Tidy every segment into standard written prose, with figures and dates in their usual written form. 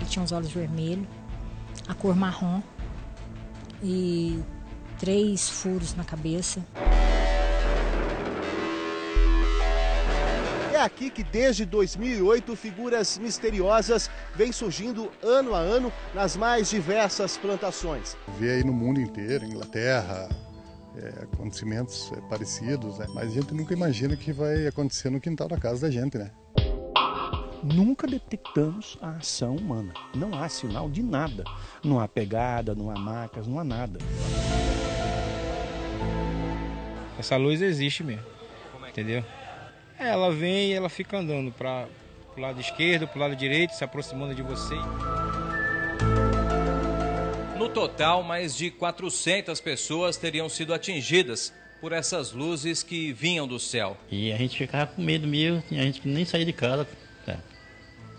tinha os olhos vermelhos, a cor marrom e 3 furos na cabeça. É aqui que desde 2008 figuras misteriosas vêm surgindo ano a ano nas mais diversas plantações. Vê aí no mundo inteiro, Inglaterra, acontecimentos parecidos, né? Mas a gente nunca imagina que vai acontecer no quintal da casa da gente, né? Nunca detectamos a ação humana. Não há sinal de nada. Não há pegada, não há marcas, não há nada. Essa luz existe mesmo, entendeu? Ela vem e ela fica andando para o lado esquerdo, para o lado direito, se aproximando de você. No total, mais de 400 pessoas teriam sido atingidas por essas luzes que vinham do céu. E a gente ficava com medo mesmo, a gente nem saía de casa,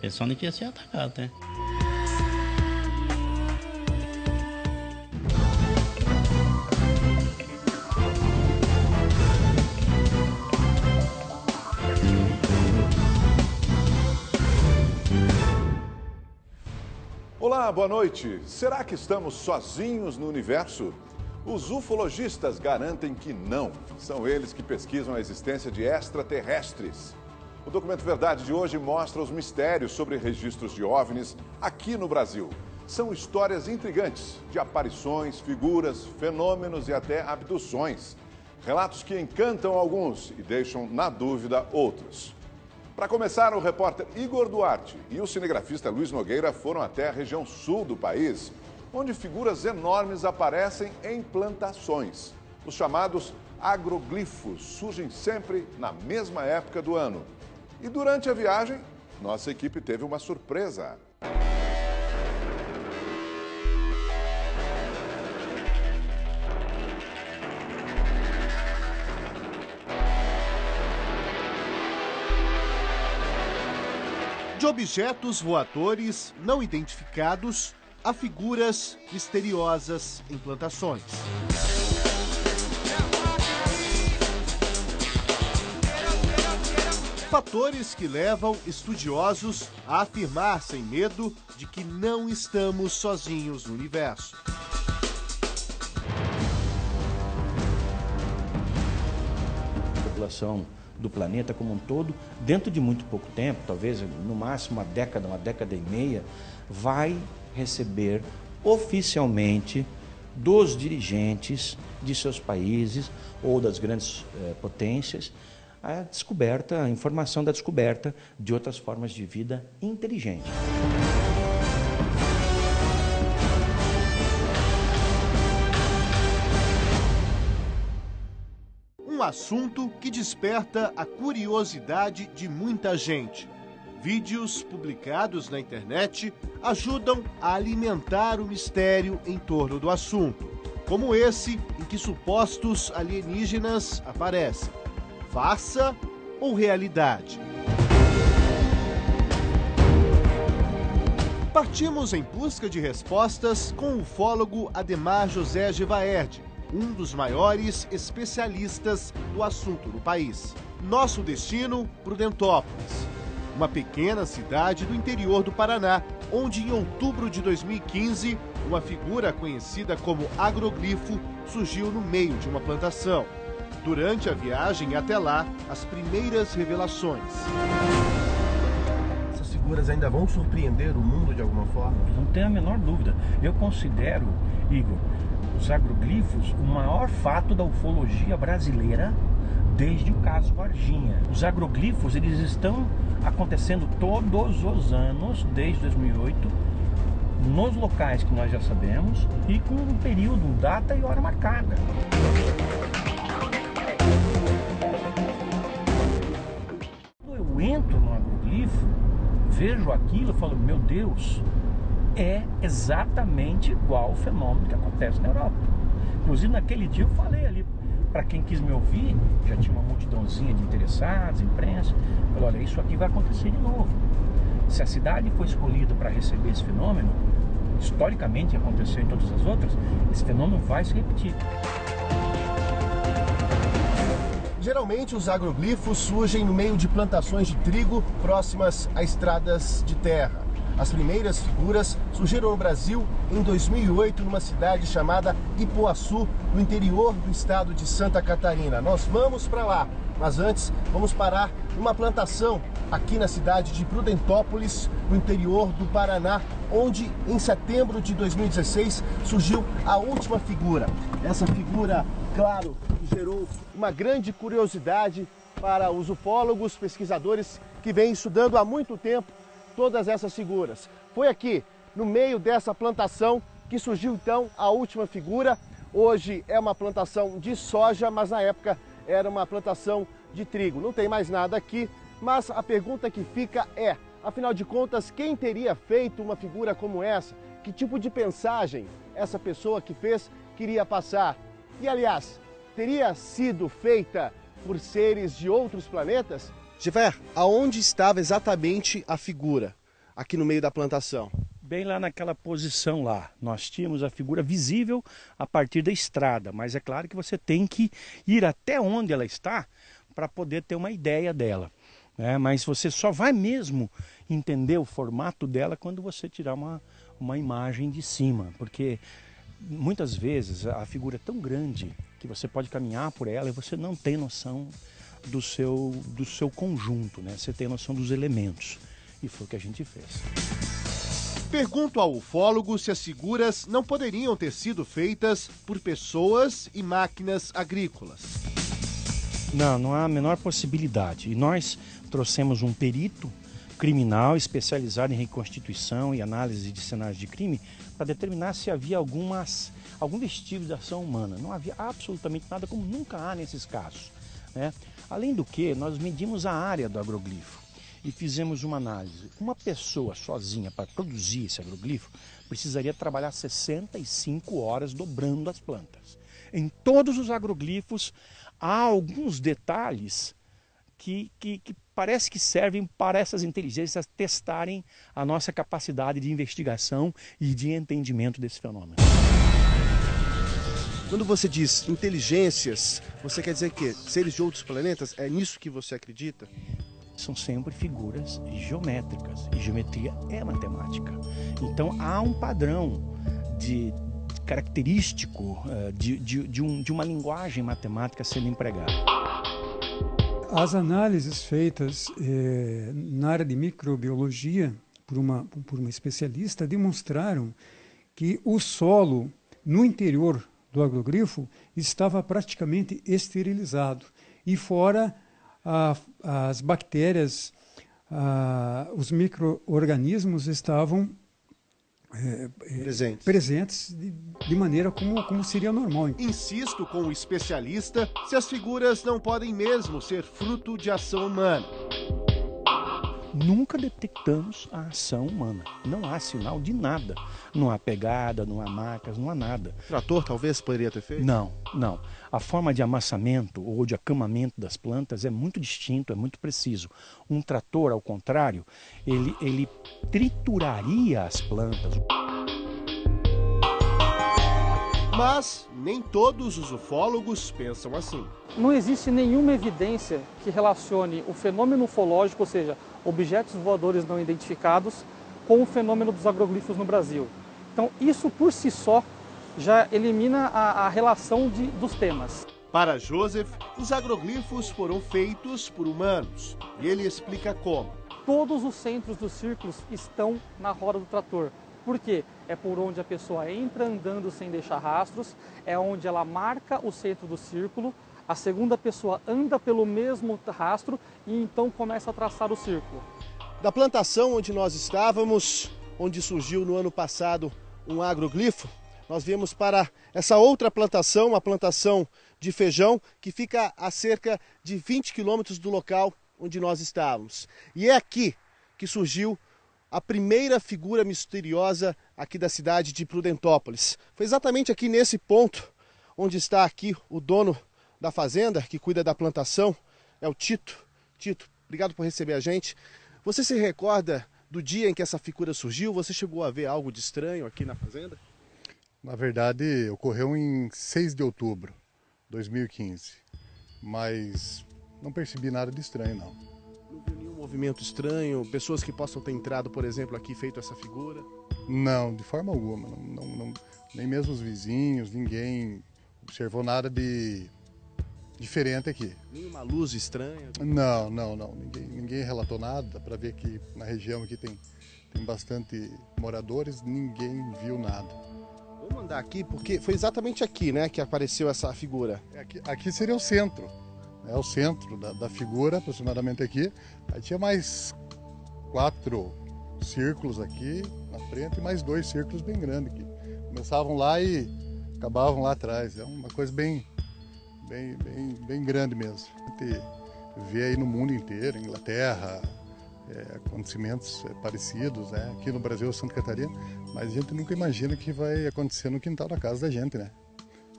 pensando que ia ser atacado, né? Olá, boa noite. Será que estamos sozinhos no universo? Os ufologistas garantem que não. São eles que pesquisam a existência de extraterrestres. O Documento Verdade de hoje mostra os mistérios sobre registros de OVNIs aqui no Brasil. São histórias intrigantes de aparições, figuras, fenômenos e até abduções. Relatos que encantam alguns e deixam na dúvida outros. Para começar, o repórter Igor Duarte e o cinegrafista Luiz Nogueira foram até a região sul do país, onde figuras enormes aparecem em plantações. Os chamados agroglifos surgem sempre na mesma época do ano. E durante a viagem, nossa equipe teve uma surpresa. De objetos voadores não identificados a figuras misteriosas em plantações. Fatores que levam estudiosos a afirmar sem medo de que não estamos sozinhos no universo. A população do planeta como um todo, dentro de muito pouco tempo, talvez no máximo uma década e meia, vai receber oficialmente dos dirigentes de seus países ou das grandes potências a descoberta, a informação da descoberta de outras formas de vida inteligente. Um assunto que desperta a curiosidade de muita gente. Vídeos publicados na internet ajudam a alimentar o mistério em torno do assunto, como esse em que supostos alienígenas aparecem. Farsa ou realidade? Partimos em busca de respostas com o ufólogo Ademar José Gevaerd, um dos maiores especialistas do assunto no país. Nosso destino, Prudentópolis, uma pequena cidade do interior do Paraná, onde em outubro de 2015, uma figura conhecida como agroglifo surgiu no meio de uma plantação. Durante a viagem até lá, as primeiras revelações. Essas figuras ainda vão surpreender o mundo de alguma forma? Não tenho a menor dúvida. Eu considero, Igor, os agroglifos o maior fato da ufologia brasileira desde o caso Varginha. Os agroglifos, eles estão acontecendo todos os anos, desde 2008, nos locais que nós já sabemos e com um período, data e hora marcada. Quando eu entro no agroglifo, vejo aquilo e falo, meu Deus, é exatamente igual o fenômeno que acontece na Europa. Inclusive naquele dia eu falei ali, para quem quis me ouvir, já tinha uma multidãozinha de interessados, imprensa, falei, olha, isso aqui vai acontecer de novo. Se a cidade foi escolhida para receber esse fenômeno, historicamente aconteceu em todas as outras, esse fenômeno vai se repetir. Geralmente os agroglifos surgem no meio de plantações de trigo próximas a estradas de terra. As primeiras figuras surgiram no Brasil em 2008, numa cidade chamada Ipuaçu, no interior do estado de Santa Catarina. Nós vamos para lá, mas antes vamos parar numa plantação aqui na cidade de Prudentópolis, no interior do Paraná, onde em setembro de 2016 surgiu a última figura. Essa figura, claro, gerou uma grande curiosidade para os ufólogos, pesquisadores que vêm estudando há muito tempo todas essas figuras. Foi aqui, no meio dessa plantação, que surgiu então a última figura. Hoje é uma plantação de soja, mas na época era uma plantação de trigo. Não tem mais nada aqui, mas a pergunta que fica é, afinal de contas, quem teria feito uma figura como essa? Que tipo de mensagem essa pessoa que fez queria passar? E, aliás, teria sido feita por seres de outros planetas? Giver, aonde estava exatamente a figura aqui no meio da plantação? Bem lá naquela posição lá, nós tínhamos a figura visível a partir da estrada, mas é claro que você tem que ir até onde ela está para poder ter uma ideia dela, né? Mas você só vai mesmo entender o formato dela quando você tirar uma imagem de cima, porque muitas vezes a figura é tão grande que você pode caminhar por ela e você não tem noção do seu conjunto, né? Você tem noção dos elementos. E foi o que a gente fez. Pergunto ao ufólogo se as figuras não poderiam ter sido feitas por pessoas e máquinas agrícolas. Não há a menor possibilidade. E nós trouxemos um perito criminal especializado em reconstituição e análise de cenários de crime para determinar se havia algum vestígio de ação humana. Não havia absolutamente nada, como nunca há nesses casos, né? Além do que, nós medimos a área do agroglifo e fizemos uma análise. Uma pessoa sozinha para produzir esse agroglifo precisaria trabalhar 65 horas dobrando as plantas. Em todos os agroglifos há alguns detalhes que parece que servem para essas inteligências testarem a nossa capacidade de investigação e de entendimento desse fenômeno. Quando você diz inteligências, você quer dizer que seres de outros planetas? É nisso que você acredita? São sempre figuras geométricas, e geometria é matemática. Então há um padrão característico de uma linguagem matemática sendo empregada. As análises feitas na área de microbiologia por uma especialista demonstraram que o solo no interior do agroglifo estava praticamente esterilizado e fora as bactérias, os micro-organismos estavam presentes de maneira como seria normal. Insisto com o especialista se as figuras não podem mesmo ser fruto de ação humana. Nunca detectamos a ação humana. Não há sinal de nada. Não há pegada, não há marcas, não há nada. O trator talvez poderia ter feito? Não. A forma de amassamento ou de acamamento das plantas é muito distinto, é muito preciso. Um trator, ao contrário, ele trituraria as plantas. Mas nem todos os ufólogos pensam assim. Não existe nenhuma evidência que relacione o fenômeno ufológico, ou seja, objetos voadores não identificados, com o fenômeno dos agroglifos no Brasil. Então, isso por si só já elimina a relação dos temas. Para Joseph, os agroglifos foram feitos por humanos. E ele explica como. Todos os centros dos círculos estão na roda do trator. Por quê? É por onde a pessoa entra andando sem deixar rastros, é onde ela marca o centro do círculo, a segunda pessoa anda pelo mesmo rastro e então começa a traçar o círculo. Da plantação onde nós estávamos, onde surgiu no ano passado um agroglifo, nós viemos para essa outra plantação, uma plantação de feijão, que fica a cerca de 20 quilômetros do local onde nós estávamos. E é aqui que surgiu a primeira figura misteriosa aqui da cidade de Prudentópolis. Foi exatamente aqui nesse ponto onde está aqui o dono da fazenda, que cuida da plantação, é o Tito. Tito, obrigado por receber a gente. Você se recorda do dia em que essa figura surgiu? Você chegou a ver algo de estranho aqui na fazenda? Na verdade, ocorreu em 6 de outubro de 2015, mas não percebi nada de estranho, não. Não viu nenhum movimento estranho, pessoas que possam ter entrado, por exemplo, aqui e feito essa figura? Não, de forma alguma. Nem mesmo os vizinhos, ninguém observou nada de diferente aqui. Nenhuma luz estranha? Não. Ninguém relatou nada. Dá para ver que na região aqui tem bastante moradores, ninguém viu nada. Vamos andar aqui, porque foi exatamente aqui, né, que apareceu essa figura. Aqui seria o centro. É o centro da figura, aproximadamente aqui. Aí tinha mais 4 círculos aqui na frente e mais 2 círculos bem grandes aqui. Começavam lá e acabavam lá atrás. É uma coisa bem grande mesmo. A gente vê aí no mundo inteiro, Inglaterra, acontecimentos parecidos, né? Aqui no Brasil, Santa Catarina, mas a gente nunca imagina que vai acontecer no quintal da casa da gente, né?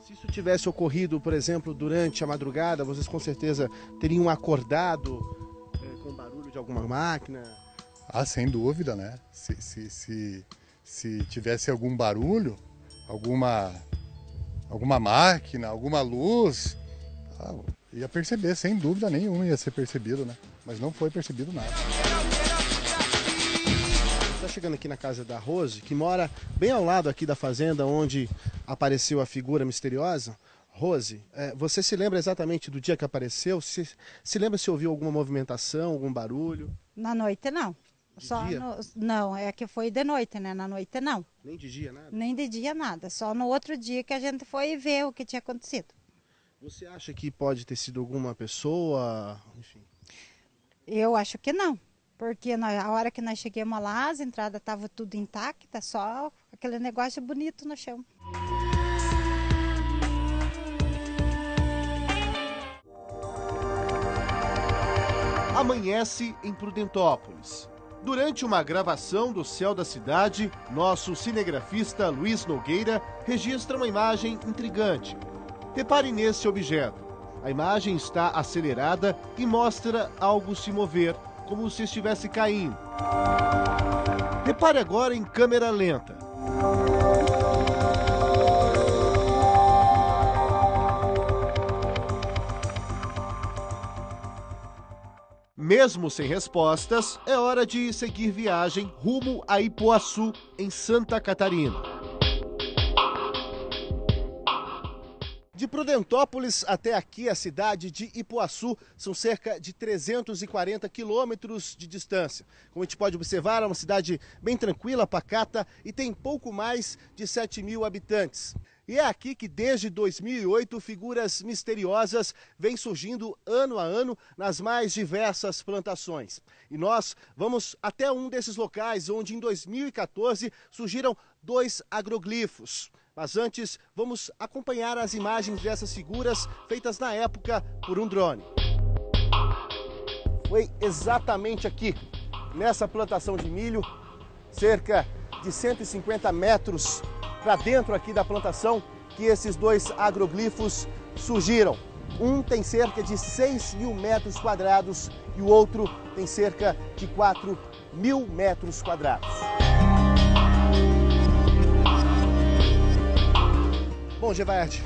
Se isso tivesse ocorrido, por exemplo, durante a madrugada, vocês com certeza teriam acordado com barulho de alguma máquina? Ah, sem dúvida, né? Se tivesse algum barulho, alguma máquina, alguma luz, ia perceber, sem dúvida nenhuma ia ser percebido, né? Mas não foi percebido nada. Está chegando aqui na casa da Rose, que mora bem ao lado aqui da fazenda onde apareceu a figura misteriosa. Rose, você se lembra exatamente do dia que apareceu? Se lembra se ouviu alguma movimentação, algum barulho? Na noite não. Não, é que foi de noite, né? Na noite não. Nem de dia nada? Nem de dia nada, só no outro dia que a gente foi ver o que tinha acontecido. Você acha que pode ter sido alguma pessoa, enfim? Eu acho que não, porque na hora que nós chegamos lá, as entradas estavam tudo intactas, só aquele negócio bonito no chão. Amanhece em Prudentópolis. Durante uma gravação do céu da cidade, nosso cinegrafista Luiz Nogueira registra uma imagem intrigante. Repare nesse objeto. A imagem está acelerada e mostra algo se mover, como se estivesse caindo. Repare agora em câmera lenta. Mesmo sem respostas, é hora de seguir viagem rumo a Ipuaçu, em Santa Catarina. De Prudentópolis até aqui, a cidade de Ipuaçu, são cerca de 340 quilômetros de distância. Como a gente pode observar, é uma cidade bem tranquila, pacata e tem pouco mais de 7.000 habitantes. E é aqui que desde 2008 figuras misteriosas vêm surgindo ano a ano nas mais diversas plantações. E nós vamos até um desses locais onde em 2014 surgiram 2 agroglifos. Mas antes, vamos acompanhar as imagens dessas figuras feitas na época por um drone. Foi exatamente aqui, nessa plantação de milho, cerca de 150 metros para dentro aqui da plantação, que esses 2 agroglifos surgiram. Um tem cerca de 6.000 metros quadrados e o outro tem cerca de 4.000 metros quadrados. Bom, Gevaert,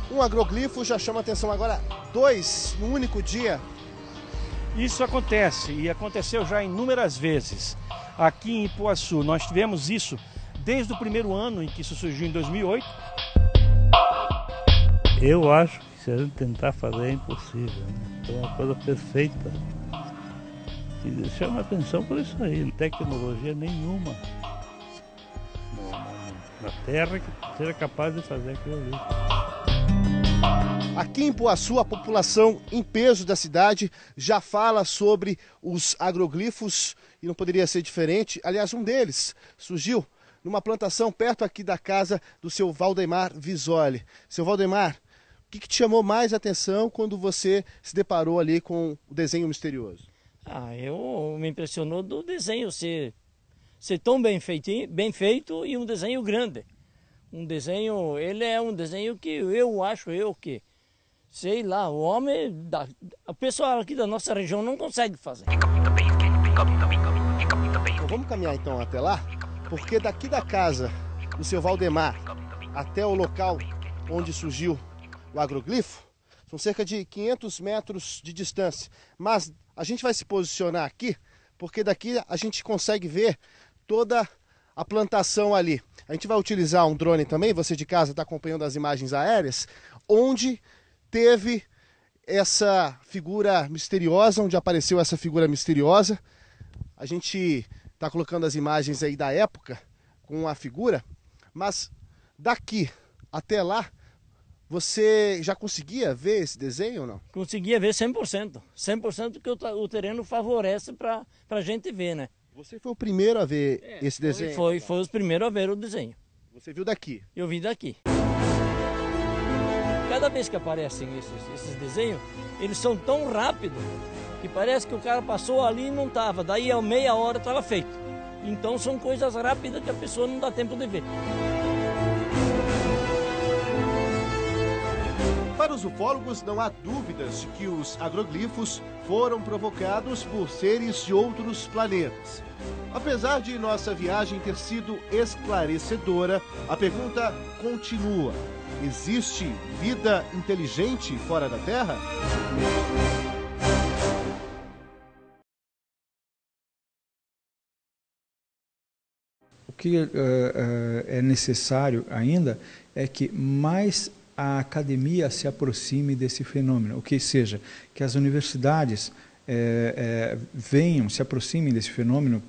um agroglifo já chama atenção, agora 2 no único dia. Isso acontece e aconteceu já inúmeras vezes. Aqui em Ipuaçu nós tivemos isso desde o primeiro ano em que isso surgiu em 2008. Eu acho que se a gente tentar fazer é impossível, né? Então é uma coisa perfeita. E chama atenção por isso aí, não tem tecnologia nenhuma na terra que seja capaz de fazer aquilo ali. Aqui em Ipuaçu, a população em peso da cidade já fala sobre os agroglifos e não poderia ser diferente. Aliás, um deles surgiu numa plantação perto aqui da casa do seu Valdemar Visoli. Seu Valdemar, o que te chamou mais atenção quando você se deparou ali com o desenho misterioso? Eu me impressionou do desenho ser tão bem feito e um desenho grande. Ele é um desenho que eu acho que, sei lá, o pessoal aqui da nossa região não consegue fazer. Então, vamos caminhar então até lá, porque daqui da casa do seu Valdemar até o local onde surgiu o agroglifo, são cerca de 500 metros de distância. Mas A gente vai se posicionar aqui, porque daqui a gente consegue ver toda a plantação ali. A gente vai utilizar um drone também, você de casa está acompanhando as imagens aéreas, onde teve essa figura misteriosa, onde apareceu essa figura misteriosa. A gente está colocando as imagens aí da época com a figura, mas daqui até lá, você já conseguia ver esse desenho ou não? Conseguia ver 100%. 100% que o terreno favorece para a gente ver, né? Você foi o primeiro a ver esse desenho? Foi os primeiros a ver o desenho. Você viu daqui? Eu vi daqui. Cada vez que aparecem esses desenhos, eles são tão rápidos que parece que o cara passou ali e não estava. Daí a meia hora estava feito. Então são coisas rápidas que a pessoa não dá tempo de ver. Para os ufólogos, não há dúvidas de que os agroglifos foram provocados por seres de outros planetas. Apesar de nossa viagem ter sido esclarecedora, a pergunta continua: existe vida inteligente fora da Terra? O que é necessário ainda é que mais a academia se aproxime desse fenômeno, o que seja, que as universidades venham, se aproximem desse fenômeno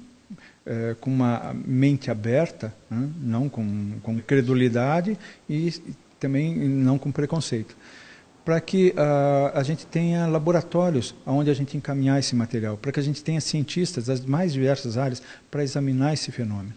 com uma mente aberta, né? Não com credulidade e também não com preconceito, para que a gente tenha laboratórios onde a gente encaminhar esse material, para que a gente tenha cientistas das mais diversas áreas para examinar esse fenômeno.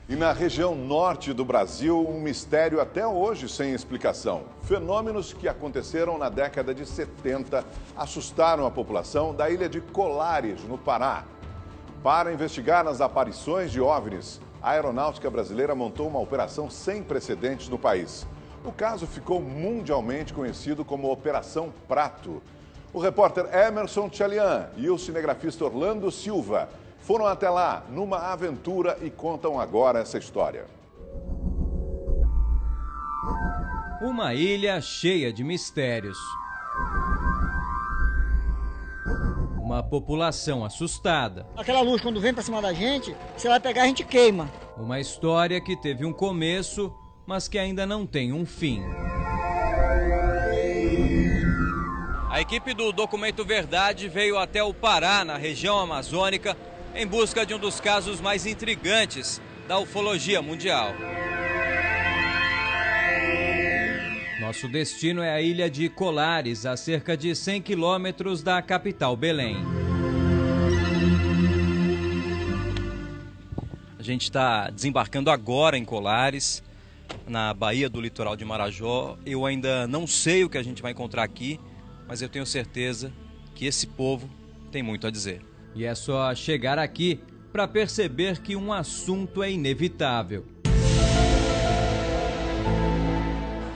E na região norte do Brasil, um mistério até hoje sem explicação. Fenômenos que aconteceram na década de 70 assustaram a população da ilha de Colares, no Pará. Para investigar as aparições de OVNIs, a aeronáutica brasileira montou uma operação sem precedentes no país. O caso ficou mundialmente conhecido como Operação Prato. O repórter Emerson Tchalian e o cinegrafista Orlando Silva foram até lá numa aventura e contam agora essa história. Uma ilha cheia de mistérios. Uma população assustada. Aquela luz, quando vem para cima da gente, você vai pegar, a gente queima. Uma história que teve um começo, mas que ainda não tem um fim. A equipe do Documento Verdade veio até o Pará, na região amazônica, em busca de um dos casos mais intrigantes da ufologia mundial. Nosso destino é a ilha de Colares, a cerca de 100 quilômetros da capital Belém. A gente está desembarcando agora em Colares, na Baía do Litoral de Marajó. Eu ainda não sei o que a gente vai encontrar aqui, mas eu tenho certeza que esse povo tem muito a dizer. E é só chegar aqui para perceber que um assunto é inevitável.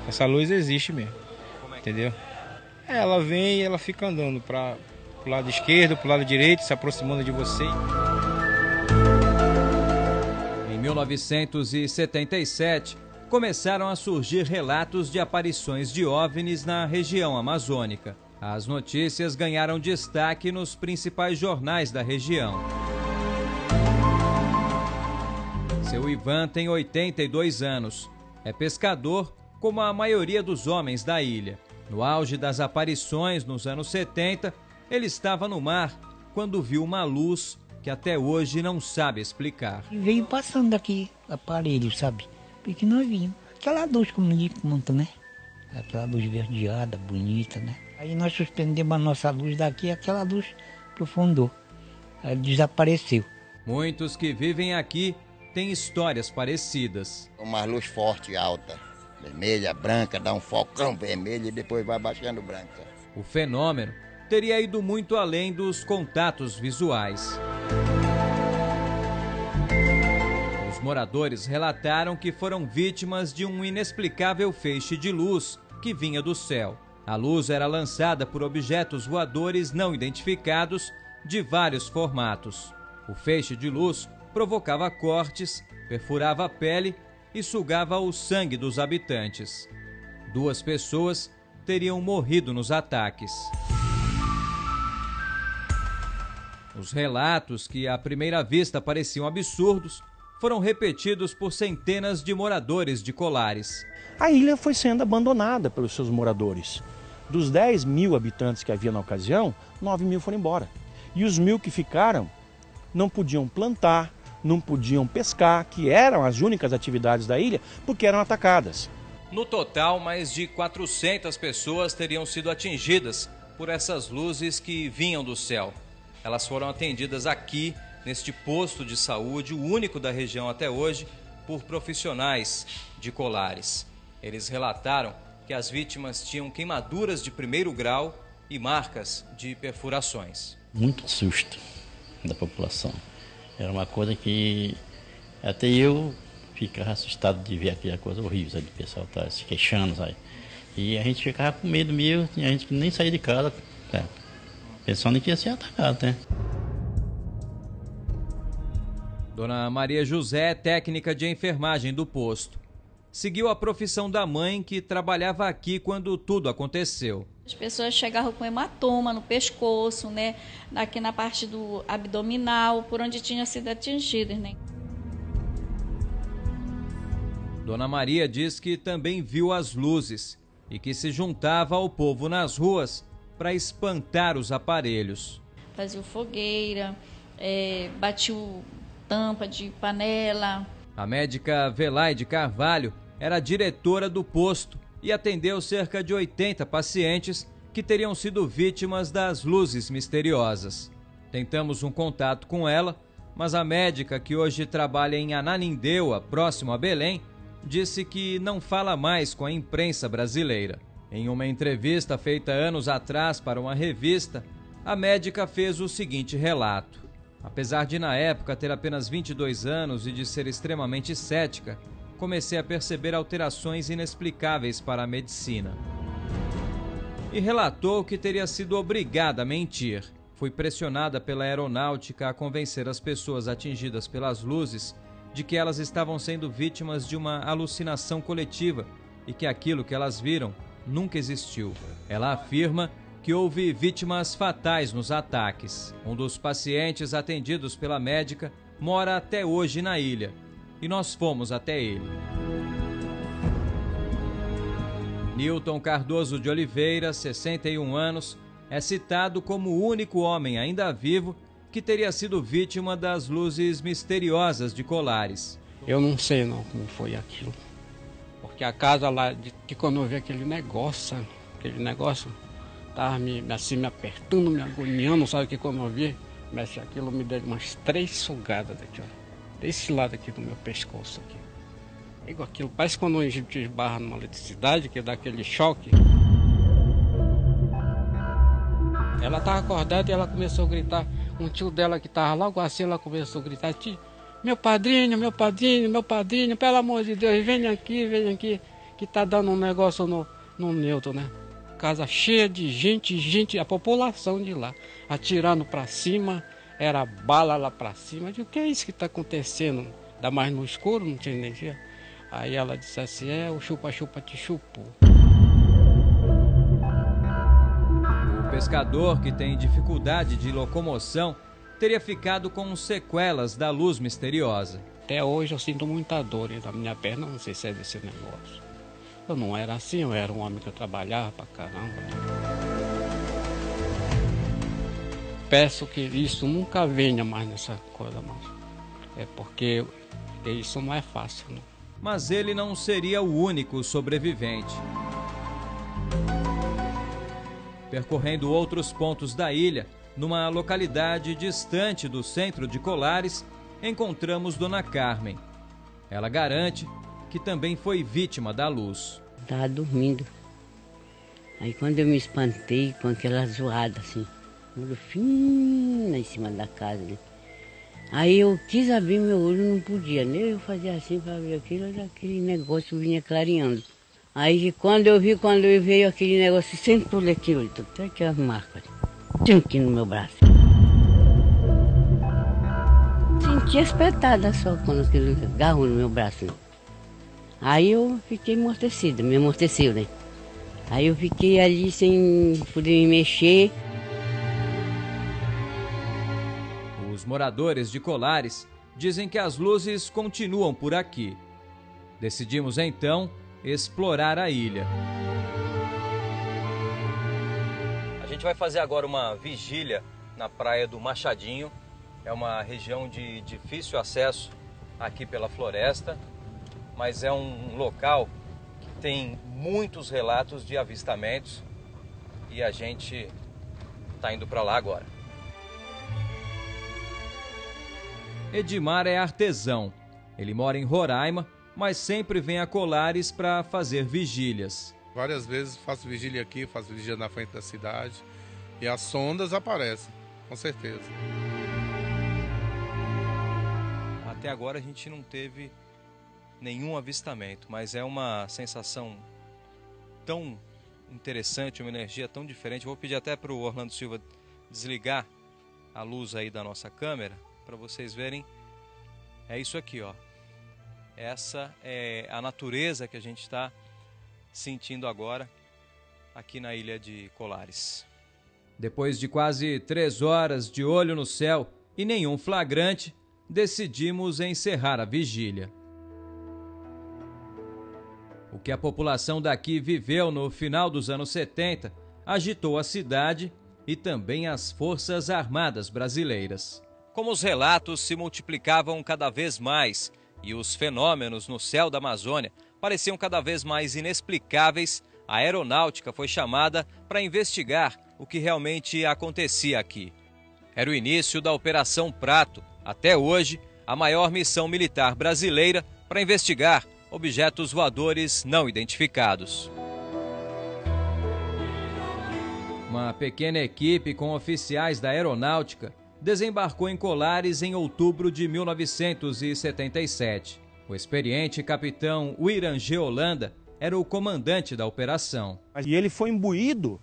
Essa luz existe mesmo, entendeu? Ela vem e ela fica andando para o lado esquerdo, para o lado direito, se aproximando de você. Em 1977, começaram a surgir relatos de aparições de OVNIs na região amazônica. As notícias ganharam destaque nos principais jornais da região. Seu Ivan tem 82 anos. É pescador, como a maioria dos homens da ilha. No auge das aparições, nos anos 70, ele estava no mar quando viu uma luz que até hoje não sabe explicar. Veio passando aqui, aparelho, sabe? Porque nós vimos. Aquela luz, como ninguém conta, né? Aquela luz verdeada, bonita, né? Aí nós suspendemos a nossa luz daqui e aquela luz aprofundou. Aí desapareceu. Muitos que vivem aqui têm histórias parecidas. Uma luz forte, alta, vermelha, branca, dá um focão vermelho e depois vai baixando branca. O fenômeno teria ido muito além dos contatos visuais. Os moradores relataram que foram vítimas de um inexplicável feixe de luz que vinha do céu. A luz era lançada por objetos voadores não identificados de vários formatos. O feixe de luz provocava cortes, perfurava a pele e sugava o sangue dos habitantes. 2 pessoas teriam morrido nos ataques. Os relatos, que à primeira vista pareciam absurdos, foram repetidos por centenas de moradores de Colares. A ilha foi sendo abandonada pelos seus moradores. Dos 10 mil habitantes que havia na ocasião, 9 mil foram embora. E os 1.000 que ficaram não podiam plantar, não podiam pescar, que eram as únicas atividades da ilha, porque eram atacadas. No total, mais de 400 pessoas teriam sido atingidas por essas luzes que vinham do céu. Elas foram atendidas aqui, neste posto de saúde, o único da região até hoje, por profissionais de Colares. Eles relataram que as vítimas tinham queimaduras de 1º grau e marcas de perfurações. Muito susto da população. Era uma coisa que até eu ficava assustado de ver aquela coisa horrível, sabe? O pessoal tá se queixando, sabe? E a gente ficava com medo mesmo, a gente nem saía de casa, pensando que ia ser atacado, né? Dona Maria José é técnica de enfermagem do posto. Seguiu a profissão da mãe, que trabalhava aqui quando tudo aconteceu. As pessoas chegavam com hematoma no pescoço, né? Aqui na parte do abdominal, por onde tinham sido atingidas, né? Dona Maria diz que também viu as luzes e que se juntava ao povo nas ruas para espantar os aparelhos. Fazia fogueira, batia tampa de panela. A médica Velaide Carvalho era diretora do posto e atendeu cerca de 80 pacientes que teriam sido vítimas das luzes misteriosas. Tentamos um contato com ela, mas a médica, que hoje trabalha em Ananindeua, próximo a Belém, disse que não fala mais com a imprensa brasileira. Em uma entrevista feita anos atrás para uma revista, a médica fez o seguinte relato. Apesar de na época ter apenas 22 anos e de ser extremamente cética, comecei a perceber alterações inexplicáveis para a medicina. E relatou que teria sido obrigada a mentir. Fui pressionada pela aeronáutica a convencer as pessoas atingidas pelas luzes de que elas estavam sendo vítimas de uma alucinação coletiva e que aquilo que elas viram nunca existiu. Ela afirma que houve vítimas fatais nos ataques. Um dos pacientes atendidos pela médica mora até hoje na ilha e nós fomos até ele. Nilton Cardoso de Oliveira, 61 anos, é citado como o único homem ainda vivo que teria sido vítima das luzes misteriosas de Colares. Eu não sei não como foi aquilo, porque a casa lá, de quando eu vi aquele negócio estava me apertando, me agoniando, sabe, que quando eu vi, mexe aquilo, me deu umas 3 sugadas daqui, ó, desse lado aqui do meu pescoço aqui. Igual aquilo, parece quando a gente esbarra numa eletricidade, que dá aquele choque. Ela estava acordada e ela começou a gritar. Um tio dela que estava logo assim, ela começou a gritar: tio, meu padrinho, pelo amor de Deus, vem aqui, que tá dando um negócio no Nilton, né? Casa cheia de gente, a população de lá, atirando para cima, era bala lá para cima. Eu digo, o que é isso que está acontecendo? Ainda mais no escuro, não tinha energia. Aí ela disse assim, o chupa-chupa te chupou. O pescador, que tem dificuldade de locomoção, teria ficado com sequelas da luz misteriosa. Até hoje eu sinto muita dor na minha perna, não sei se é desse negócio. Eu não era assim, eu era um homem que eu trabalhava pra caramba. Peço que isso nunca venha mais nessa coisa, mas é porque isso não é fácil, não. Mas ele não seria o único sobrevivente. Percorrendo outros pontos da ilha, numa localidade distante do centro de Colares, encontramos Dona Carmen. Ela garante que também foi vítima da luz. Estava dormindo. Aí quando eu me espantei com aquela zoada assim, tudo fino em cima da casa. Né? Aí eu quis abrir meu olho, não podia, nem eu fazia assim para ver aquele negócio vinha clareando. Aí quando eu vi veio aquele negócio, sentou aqui, olha, até aqui as marcas, tinha aqui no meu braço. Senti espetada só quando aquele agarrou no meu braço. Aí eu fiquei amortecida, me amorteceu, né? Aí eu fiquei ali sem poder me mexer. Os moradores de Colares dizem que as luzes continuam por aqui. Decidimos então explorar a ilha. A gente vai fazer agora uma vigília na praia do Machadinho. É uma região de difícil acesso aqui pela floresta, mas é um local que tem muitos relatos de avistamentos e a gente está indo para lá agora. Edmar é artesão. Ele mora em Roraima, mas sempre vem a Colares para fazer vigílias. Várias vezes faço vigília aqui, faço vigília na frente da cidade e as sondas aparecem, com certeza. Até agora a gente não teve nenhum avistamento, mas é uma sensação tão interessante, uma energia tão diferente. Vou pedir até para o Orlando Silva desligar a luz aí da nossa câmera, para vocês verem. É isso aqui, ó. Essa é a natureza que a gente está sentindo agora aqui na ilha de Colares. Depois de quase 3 horas de olho no céu e nenhum flagrante, decidimos encerrar a vigília. O que a população daqui viveu no final dos anos 70 agitou a cidade e também as Forças Armadas brasileiras. Como os relatos se multiplicavam cada vez mais e os fenômenos no céu da Amazônia pareciam cada vez mais inexplicáveis, a aeronáutica foi chamada para investigar o que realmente acontecia aqui. Era o início da Operação Prato, até hoje a maior missão militar brasileira para investigar objetos voadores não identificados. Uma pequena equipe com oficiais da aeronáutica desembarcou em Colares em outubro de 1977. O experiente capitão Uirangê Holanda era o comandante da operação. E ele foi imbuído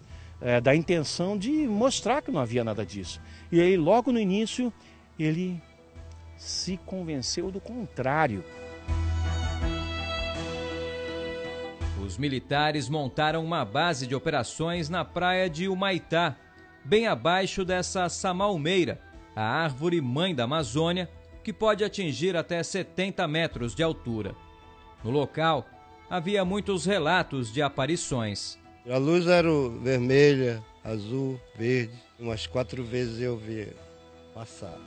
da intenção de mostrar que não havia nada disso. E aí, logo no início, ele se convenceu do contrário. Os militares montaram uma base de operações na praia de Humaitá, bem abaixo dessa samalmeira, a árvore mãe da Amazônia, que pode atingir até 70 metros de altura. No local, havia muitos relatos de aparições. A luz era vermelha, azul, verde. Umas 4 vezes eu vi passar.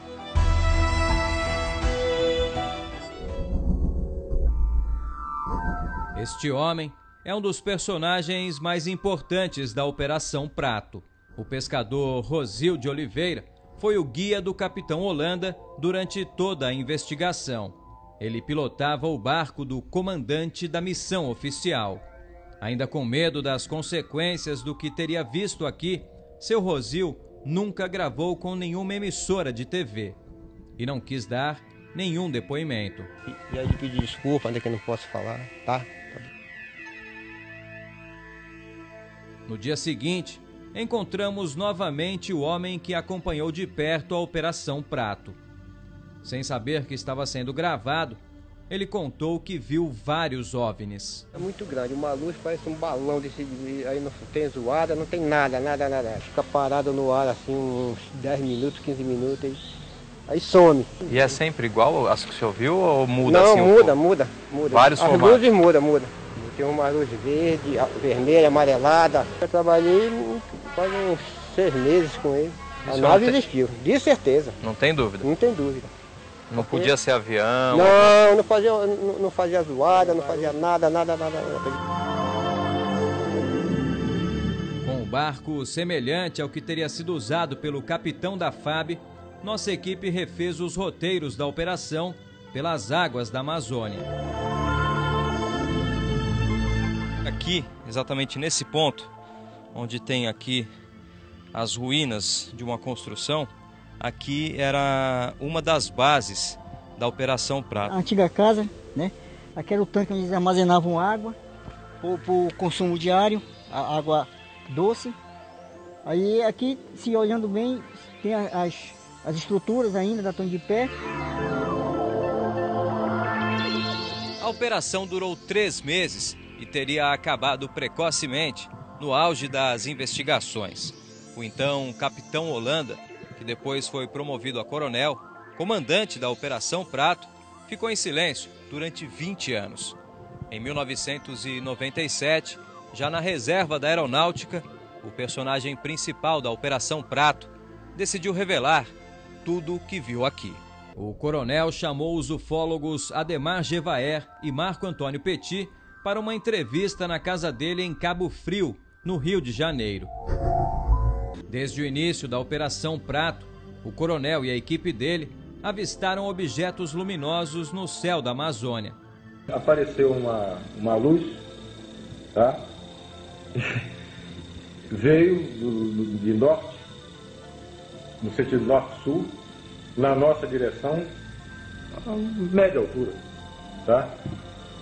Este homem é um dos personagens mais importantes da Operação Prato. O pescador Rosil de Oliveira foi o guia do capitão Holanda durante toda a investigação. Ele pilotava o barco do comandante da missão oficial. Ainda com medo das consequências do que teria visto aqui, seu Rosil nunca gravou com nenhuma emissora de TV e não quis dar nenhum depoimento. E aí pedir desculpa, ainda que eu não posso falar, tá? No dia seguinte, encontramos novamente o homem que acompanhou de perto a Operação Prato. Sem saber que estava sendo gravado, ele contou que viu vários OVNIs. É muito grande, uma luz parece um balão desse, aí não tem zoada, não tem nada. Fica parado no ar assim uns 10 minutos, 15 minutos, aí some. E é sempre igual as que o senhor viu ou muda? Não, assim, muda. Vários as formatos? Luzes muda. Tem uma luz verde, vermelha, amarelada. Eu trabalhei quase uns 6 meses com ele. A nave existiu, de certeza. Não tem dúvida? Não tem dúvida. Não podia ser avião? Não fazia zoada, não fazia nada. Com um barco semelhante ao que teria sido usado pelo capitão da FAB, nossa equipe refez os roteiros da operação pelas águas da Amazônia. Aqui, exatamente nesse ponto, onde tem aqui as ruínas de uma construção, aqui era uma das bases da Operação Prato. A antiga casa, né? Aqui era o tanque onde eles armazenavam água para o consumo diário, a água doce. Aí aqui, se olhando bem, tem as estruturas ainda estão de pé. A A operação durou 3 meses e teria acabado precocemente no auge das investigações. O então capitão Holanda, que depois foi promovido a coronel, comandante da Operação Prato, ficou em silêncio durante 20 anos. Em 1997, já na reserva da Aeronáutica, o personagem principal da Operação Prato decidiu revelar tudo o que viu aqui. O coronel chamou os ufólogos Ademar Gevaer e Marco Antônio Petit para uma entrevista na casa dele em Cabo Frio, no Rio de Janeiro. Desde o início da Operação Prato, o coronel e a equipe dele avistaram objetos luminosos no céu da Amazônia. Apareceu uma luz, tá? Veio de norte, no sentido norte-sul, na nossa direção, a média altura, tá?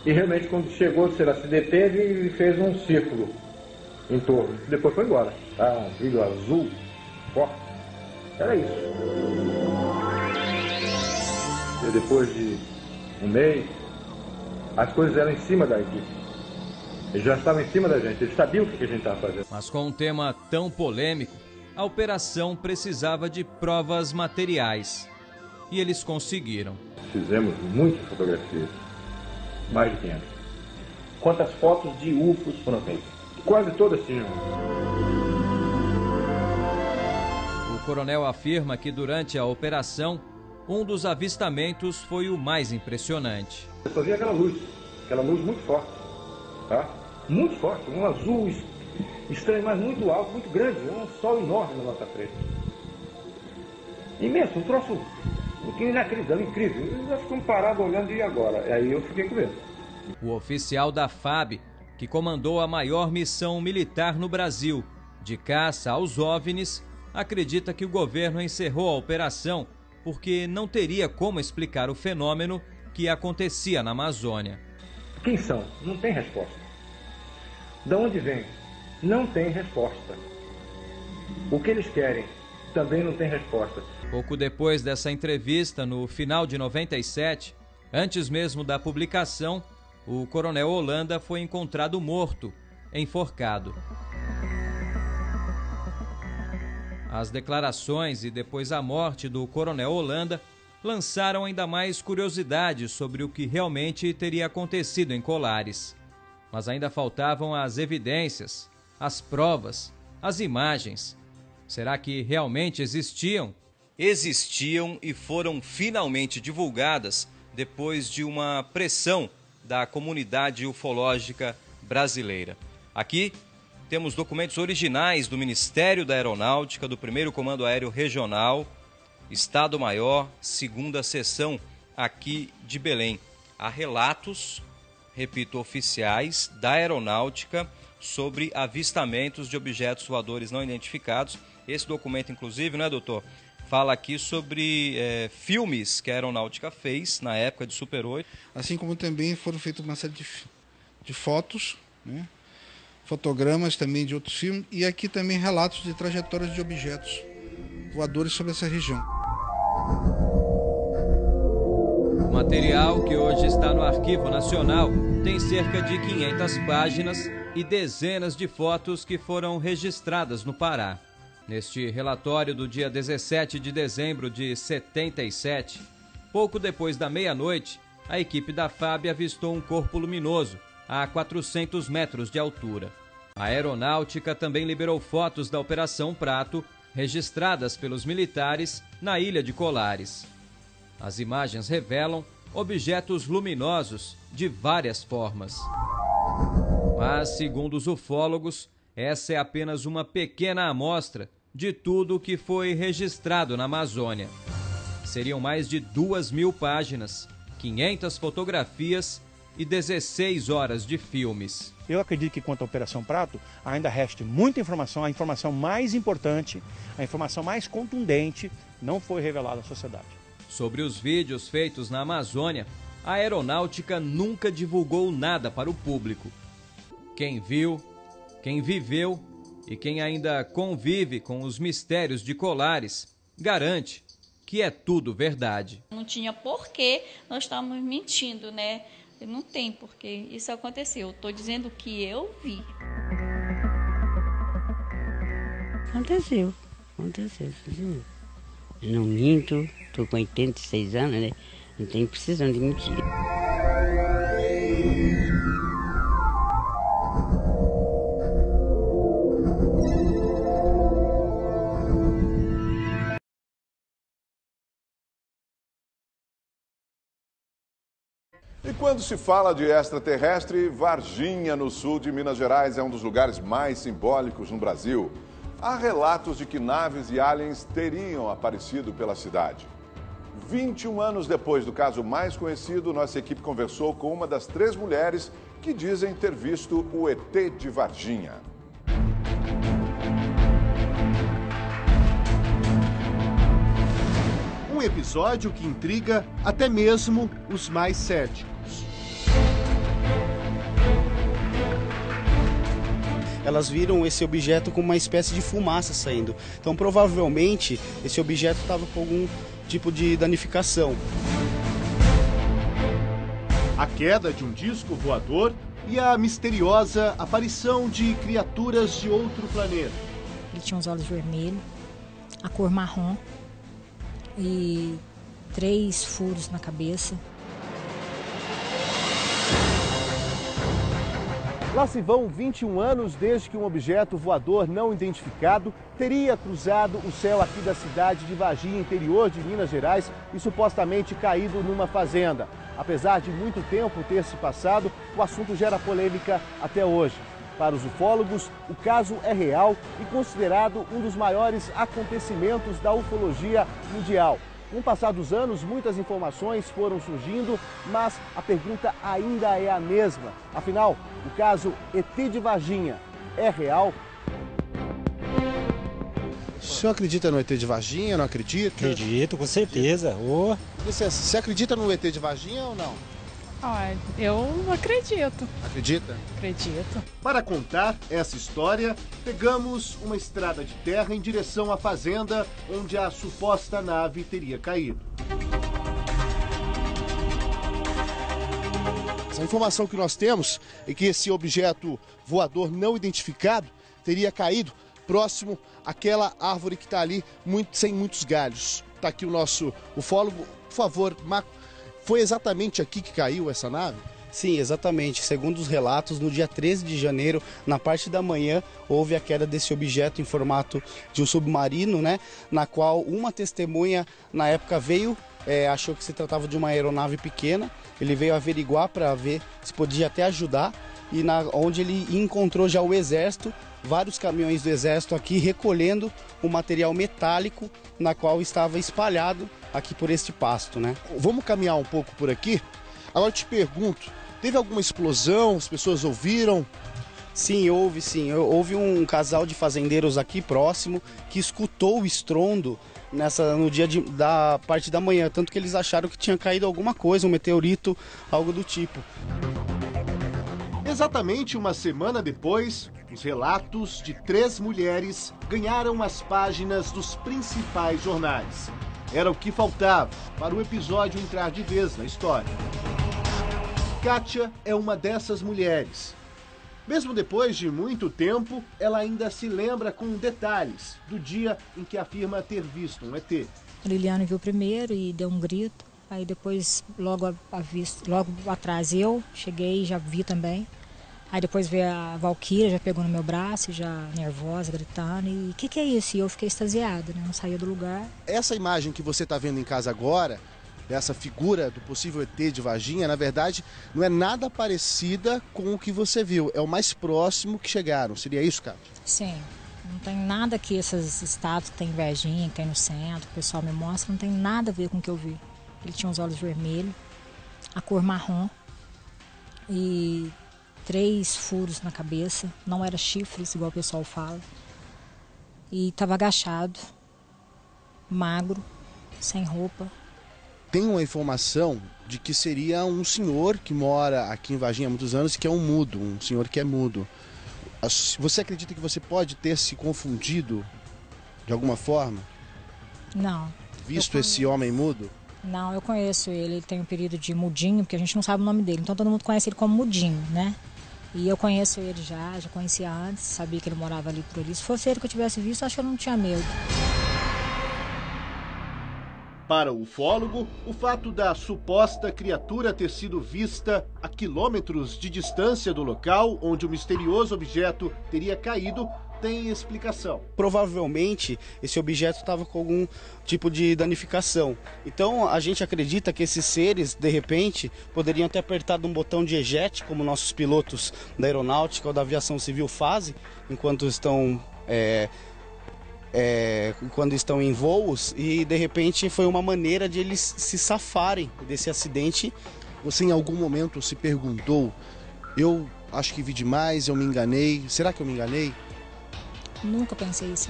E realmente quando chegou, ela se deteve e fez um círculo em torno. Depois foi embora, tá? Um brilho azul, forte. Era isso. E depois de um mês, as coisas eram em cima da equipe. Eles já estavam em cima da gente, eles sabiam o que a gente estava fazendo. Mas com um tema tão polêmico, a operação precisava de provas materiais. E eles conseguiram. Fizemos muitas fotografias, mais de 500. Quantas fotos de UFOs foram feitas? Quase todas tinham. O coronel afirma que durante a operação, um dos avistamentos foi o mais impressionante. Eu só vi aquela luz muito forte, tá? Muito forte, um azul estranho, mas muito alto, muito grande, um sol enorme na nossa frente. Imenso, um troço inacreditável, incrível. Nós ficamos parados olhando e agora? Aí eu fiquei com medo. O oficial da FAB, que comandou a maior missão militar no Brasil, de caça aos OVNIs, acredita que o governo encerrou a operação porque não teria como explicar o fenômeno que acontecia na Amazônia. Quem são? Não tem resposta. De onde vem? Não tem resposta. O que eles querem? Também não tem resposta. Pouco depois dessa entrevista, no final de 97, antes mesmo da publicação, o coronel Holanda foi encontrado morto, enforcado. As declarações e depois a morte do coronel Holanda lançaram ainda mais curiosidades sobre o que realmente teria acontecido em Colares. Mas ainda faltavam as evidências, as provas, as imagens. Será que realmente existiam? Existiam e foram finalmente divulgadas depois de uma pressão da comunidade ufológica brasileira. Aqui temos documentos originais do Ministério da Aeronáutica, do 1º Comando Aéreo Regional, Estado-Maior, 2ª Seção aqui de Belém. Há relatos, repito, oficiais da Aeronáutica sobre avistamentos de objetos voadores não identificados. Esse documento, inclusive, né, doutor, fala aqui sobre filmes que a Aeronáutica fez na época de Super 8. Assim como também foram feitas uma série de fotos, né? Fotogramas também de outros filmes, e aqui também relatos de trajetórias de objetos voadores sobre essa região. O material, que hoje está no Arquivo Nacional, tem cerca de 500 páginas e dezenas de fotos que foram registradas no Pará. Neste relatório do dia 17 de dezembro de 77, pouco depois da meia-noite, a equipe da FAB avistou um corpo luminoso a 400 metros de altura. A Aeronáutica também liberou fotos da Operação Prato, registradas pelos militares na ilha de Colares. As imagens revelam objetos luminosos de várias formas. Mas, segundo os ufólogos, essa é apenas uma pequena amostra de tudo o que foi registrado na Amazônia. Seriam mais de 2.000 páginas, 500 fotografias e 16 horas de filmes. Eu acredito que quanto à Operação Prato, ainda reste muita informação, a informação mais importante, a informação mais contundente não foi revelada à sociedade. Sobre os vídeos feitos na Amazônia, a Aeronáutica nunca divulgou nada para o público. Quem viu, quem viveu e quem ainda convive com os mistérios de Colares garante que é tudo verdade. Não tinha porquê nós estamos mentindo, né? Não tem, porque isso aconteceu. Eu estou dizendo que eu vi. Aconteceu. Não minto, estou com 86 anos, né? Não tenho precisando de mentir. E quando se fala de extraterrestre, Varginha, no sul de Minas Gerais, é um dos lugares mais simbólicos no Brasil. Há relatos de que naves e aliens teriam aparecido pela cidade. 21 anos depois do caso mais conhecido, nossa equipe conversou com uma das 3 mulheres que dizem ter visto o ET de Varginha. Um episódio que intriga até mesmo os mais céticos. Elas viram esse objeto com uma espécie de fumaça saindo. Então, provavelmente, esse objeto estava com algum tipo de danificação. A queda de um disco voador e a misteriosa aparição de criaturas de outro planeta. Ele tinha os olhos vermelhos, a cor marrom e 3 furos na cabeça. Lá se vão 21 anos desde que um objeto voador não identificado teria cruzado o céu aqui da cidade de Varginha, interior de Minas Gerais, e supostamente caído numa fazenda. Apesar de muito tempo ter se passado, o assunto gera polêmica até hoje. Para os ufólogos, o caso é real e considerado um dos maiores acontecimentos da ufologia mundial. Com o passar dos anos, muitas informações foram surgindo, mas a pergunta ainda é a mesma. Afinal, o caso ET de Varginha é real? O senhor acredita no ET de Varginha, não acredita? Acredito, com certeza. Você acredita no ET de Varginha ou não? Eu acredito. Acredita? Acredito. Para contar essa história, pegamos uma estrada de terra em direção à fazenda onde a suposta nave teria caído. A informação que nós temos é que esse objeto voador não identificado teria caído próximo àquela árvore que está ali, sem muitos galhos. Está aqui o nosso ufólogo. Por favor, Marco, foi exatamente aqui que caiu essa nave? Sim, exatamente. Segundo os relatos, no dia 13 de janeiro, na parte da manhã, houve a queda desse objeto em formato de um submarino, né? Na qual uma testemunha, na época, veio, achou que se tratava de uma aeronave pequena. Ele veio averiguar para ver se podia até ajudar. E onde ele encontrou já o exército, vários caminhões do exército aqui recolhendo o material metálico na qual estava espalhado aqui por este pasto, né? Vamos caminhar um pouco por aqui? Agora eu te pergunto, teve alguma explosão? As pessoas ouviram? Sim, houve sim. Houve um casal de fazendeiros aqui próximo que escutou o estrondo no dia da parte da manhã, tanto que eles acharam que tinha caído alguma coisa, um meteorito, algo do tipo. Exatamente uma semana depois, os relatos de 3 mulheres ganharam as páginas dos principais jornais. Era o que faltava para o episódio entrar de vez na história. Kátia é uma dessas mulheres. Mesmo depois de muito tempo, ela ainda se lembra com detalhes do dia em que afirma ter visto um ET. A Liliane viu primeiro e deu um grito. Aí depois, logo atrás eu cheguei e já vi também. Aí depois veio a Valquíria, já pegou no meu braço, já nervosa, gritando. E o que é isso? E eu fiquei extasiada, né? Não saía do lugar. Essa imagem que você está vendo em casa agora, dessa figura do possível ET de Varginha, na verdade, não é nada parecida com o que você viu. É o mais próximo que chegaram. Seria isso, Cátia? Sim. Não tem nada que esses estátuas que tem em Varginha, que tem no centro, que o pessoal me mostra, não tem nada a ver com o que eu vi. Ele tinha os olhos vermelhos, a cor marrom e 3 furos na cabeça, não era chifres, igual o pessoal fala. E estava agachado, magro, sem roupa. Tem uma informação de que seria um senhor que mora aqui em Varginha há muitos anos e que é um senhor que é mudo. Você acredita que você pode ter se confundido de alguma forma? Não. Visto esse homem mudo? Não, eu conheço ele. Ele tem um período de Mudinho, porque a gente não sabe o nome dele. Então todo mundo conhece ele como Mudinho, né? E eu conheço ele já conhecia antes, sabia que ele morava ali por ali. Se fosse ele que eu tivesse visto, acho que eu não tinha medo. Para o ufólogo, o fato da suposta criatura ter sido vista a quilômetros de distância do local onde o misterioso objeto teria caído tem explicação. Provavelmente esse objeto estava com algum tipo de danificação. Então a gente acredita que esses seres, de repente, poderiam ter apertado um botão de eject, como nossos pilotos da aeronáutica ou da aviação civil fazem, enquanto estão quando estão em voos, e de repente foi uma maneira de eles se safarem desse acidente. Você em algum momento se perguntou, eu acho que vi demais, eu me enganei, será que eu me enganei? Nunca pensei isso,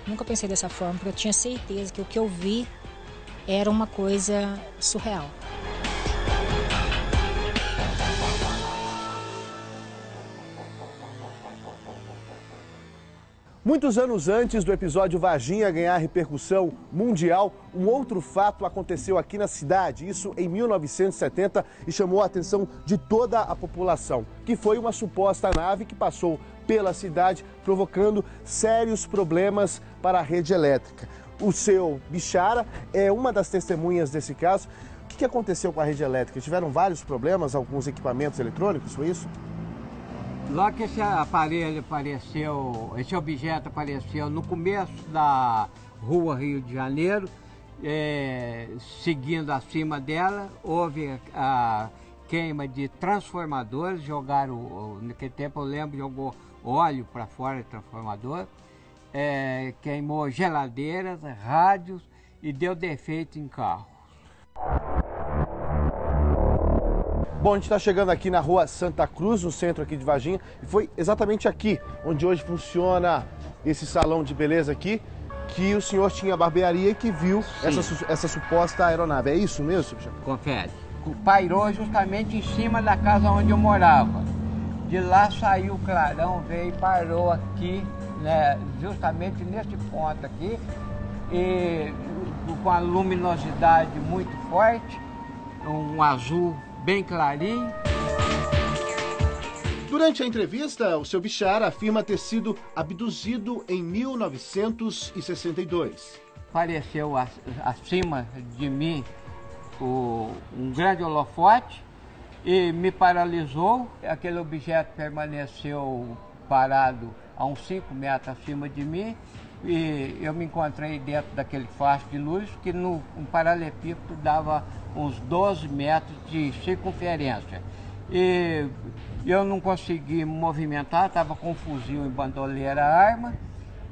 nunca pensei dessa forma, porque eu tinha certeza que o que eu vi era uma coisa surreal. Muitos anos antes do episódio Varginha ganhar repercussão mundial, um outro fato aconteceu aqui na cidade, isso em 1970, e chamou a atenção de toda a população, que foi uma suposta nave que passou pela cidade, provocando sérios problemas para a rede elétrica. O seu Bichara é uma das testemunhas desse caso. O que aconteceu com a rede elétrica? Tiveram vários problemas, alguns equipamentos eletrônicos, foi isso? Logo que esse aparelho apareceu, esse objeto apareceu no começo da rua Rio de Janeiro, seguindo acima dela, houve a queima de transformadores, jogaram, naquele tempo eu lembro, jogou óleo para fora do transformador, queimou geladeiras, rádios e deu defeito em carro. Bom, a gente está chegando aqui na rua Santa Cruz, no centro aqui de Varginha, e foi exatamente aqui, onde hoje funciona esse salão de beleza aqui, que o senhor tinha a barbearia e que viu essa suposta aeronave. É isso mesmo, senhor? Confere. Pairou justamente em cima da casa onde eu morava. De lá saiu o clarão, veio e parou aqui, né, justamente nesse ponto aqui, e com a luminosidade muito forte, um azul bem clarinho. Durante a entrevista, o seu Bichara afirma ter sido abduzido em 1962. Apareceu acima de mim um grande holofote e me paralisou. Aquele objeto permaneceu parado a uns 5 metros acima de mim e eu me encontrei dentro daquele facho de luz que um paralelepípedo dava uns 12 metros de circunferência. E eu não consegui me movimentar, estava com um fuzil em bandoleira arma.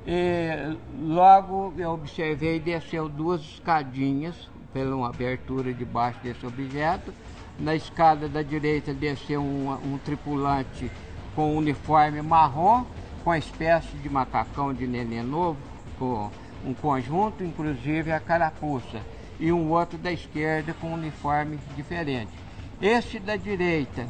E logo eu observei, desceu 2 escadinhas pela uma abertura debaixo desse objeto. Na escada da direita desceu um tripulante com uniforme marrom, com uma espécie de macacão de neném novo, com um conjunto, inclusive a carapuça, e um outro da esquerda com um uniforme diferente. Esse da direita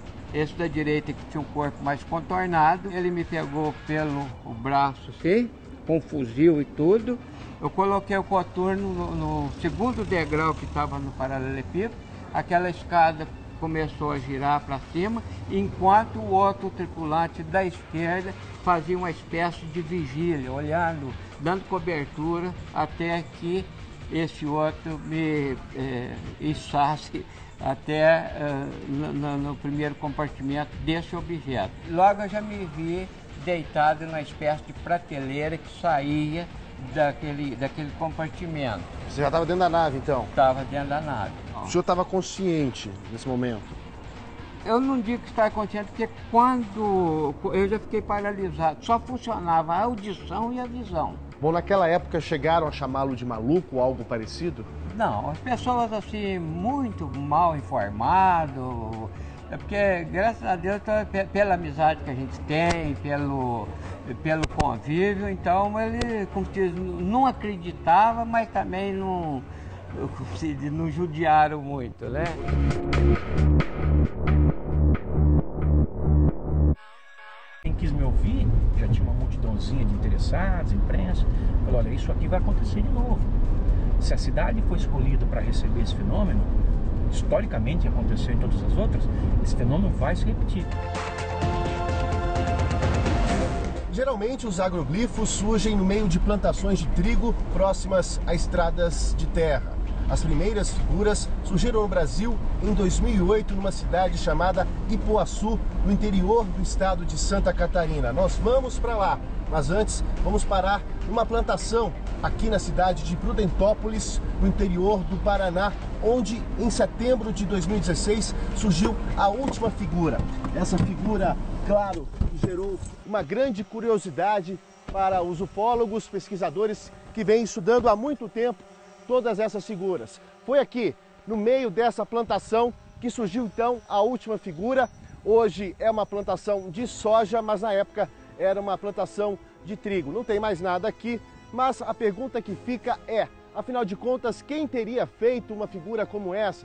que tinha um corpo mais contornado, ele me pegou pelo braço assim, com fuzil e tudo. Eu coloquei o coturno no segundo degrau que estava no paralelepípedo, aquela escada começou a girar para cima, enquanto o outro tripulante da esquerda fazia uma espécie de vigília, olhando, dando cobertura até que esse outro me içasse até no primeiro compartimento desse objeto. Logo eu já me vi deitado numa espécie de prateleira que saía daquele compartimento. Você já estava dentro da nave, então? Estava dentro da nave. O senhor estava consciente nesse momento? Eu não digo que estava consciente, porque quando eu já fiquei paralisado, só funcionava a audição e a visão. Bom, naquela época chegaram a chamá-lo de maluco ou algo parecido? Não, as pessoas assim, muito mal informado, porque graças a Deus, pela amizade que a gente tem, pelo convívio, então ele, como diz, não acreditava, mas também não judiaram muito, né? Quem quis me ouvir, já tinha uma multidãozinha de interessados, imprensa, falou, olha, isso aqui vai acontecer de novo. Se a cidade foi escolhida para receber esse fenômeno, historicamente aconteceu em todas as outras, esse fenômeno vai se repetir. Geralmente os agroglifos surgem no meio de plantações de trigo próximas a estradas de terra. As primeiras figuras surgiram no Brasil em 2008 numa cidade chamada Ipuaçu, no interior do estado de Santa Catarina. Nós vamos para lá, mas antes vamos parar numa plantação aqui na cidade de Prudentópolis, no interior do Paraná, onde em setembro de 2016 surgiu a última figura. Essa figura, claro, gerou uma grande curiosidade para os ufólogos, pesquisadores que vêm estudando há muito tempo todas essas figuras. Foi aqui, no meio dessa plantação, que surgiu então a última figura. Hoje é uma plantação de soja, mas na época era uma plantação de trigo. Não tem mais nada aqui, mas a pergunta que fica é, afinal de contas, quem teria feito uma figura como essa?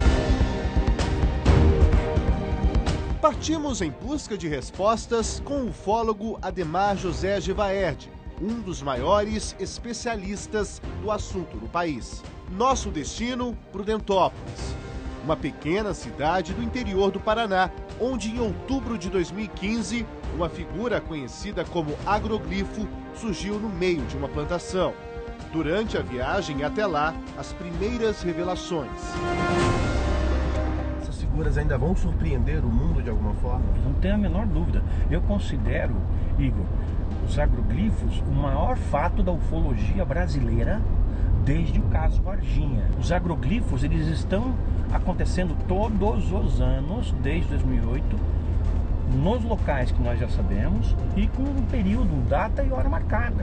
Partimos em busca de respostas com o ufólogo Ademar José Gevaerd, um dos maiores especialistas do assunto no país. Nosso destino, Prudentópolis, uma pequena cidade do interior do Paraná, onde em outubro de 2015, uma figura conhecida como agroglifo surgiu no meio de uma plantação. Durante a viagem até lá, as primeiras revelações. Essas figuras ainda vão surpreender o mundo de alguma forma? Não tenho a menor dúvida. Eu considero, Igor, os agroglifos o maior fato da ufologia brasileira desde o caso Varginha. Os agroglifos, eles estão acontecendo todos os anos, desde 2008, nos locais que nós já sabemos e com um período, data e hora marcada.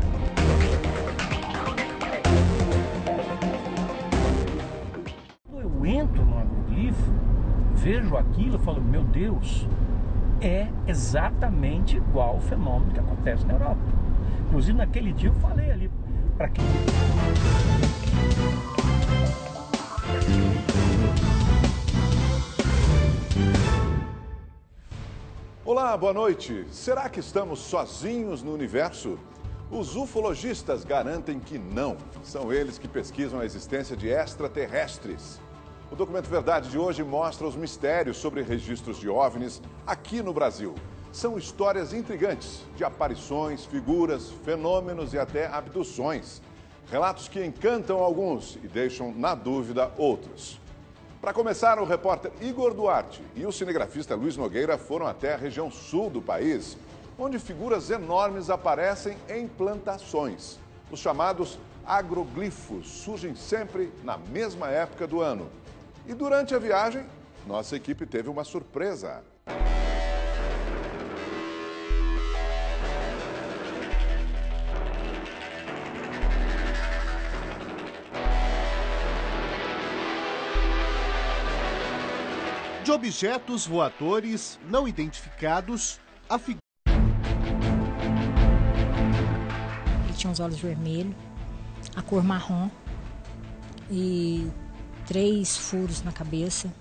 Quando eu entro no agroglifo, vejo aquilo e falo, meu Deus, é exatamente igual o fenômeno que acontece na Europa. Inclusive naquele dia eu falei ali para quem... Olá, boa noite. Será que estamos sozinhos no universo? Os ufologistas garantem que não. São eles que pesquisam a existência de extraterrestres. O Documento Verdade de hoje mostra os mistérios sobre registros de OVNIs aqui no Brasil. São histórias intrigantes de aparições, figuras, fenômenos e até abduções. Relatos que encantam alguns e deixam na dúvida outros. Para começar, o repórter Igor Duarte e o cinegrafista Luiz Nogueira foram até a região sul do país, onde figuras enormes aparecem em plantações. Os chamados agroglifos surgem sempre na mesma época do ano. E durante a viagem, nossa equipe teve uma surpresa. De objetos voadores não identificados, a figura... Ele tinha os olhos vermelhos, a cor marrom e 3 furos na cabeça.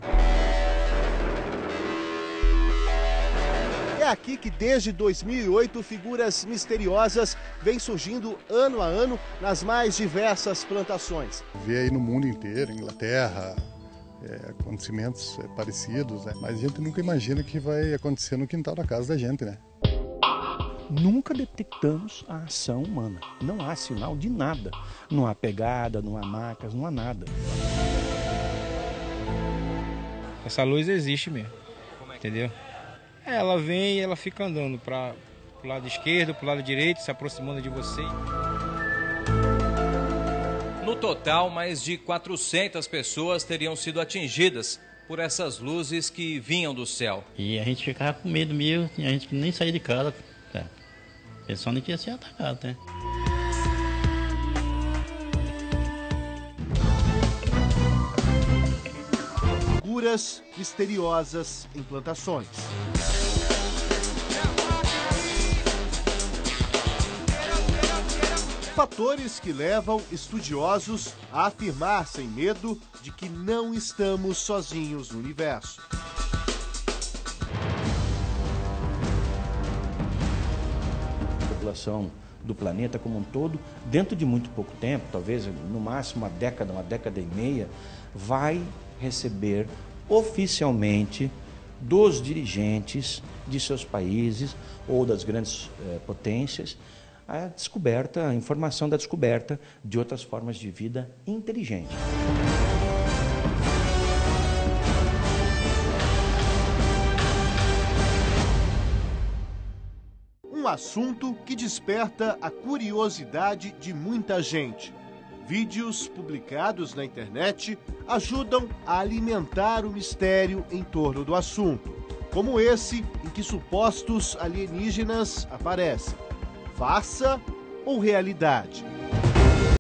É aqui que desde 2008 figuras misteriosas vêm surgindo ano a ano nas mais diversas plantações. Vê aí no mundo inteiro, Inglaterra, acontecimentos parecidos, né? Mas a gente nunca imagina que vai acontecer no quintal da casa da gente, né? Nunca detectamos a ação humana. Não há sinal de nada. Não há pegada, não há marcas, não há nada. Essa luz existe mesmo, entendeu? Ela vem e ela fica andando para o lado esquerdo, para o lado direito, se aproximando de você. No total, mais de 400 pessoas teriam sido atingidas por essas luzes que vinham do céu. E a gente ficava com medo mesmo, a gente nem saía de casa, pensando que ia ser atacado, né? Figuras misteriosas em plantações. Fatores que levam estudiosos a afirmar sem medo de que não estamos sozinhos no universo. A população do planeta como um todo, dentro de muito pouco tempo, talvez no máximo uma década e meia, vai receber oficialmente dos dirigentes de seus países ou das grandes potências a descoberta, a informação da descoberta de outras formas de vida inteligente. Um assunto que desperta a curiosidade de muita gente. Vídeos publicados na internet ajudam a alimentar o mistério em torno do assunto, como esse em que supostos alienígenas aparecem. Farsa ou realidade?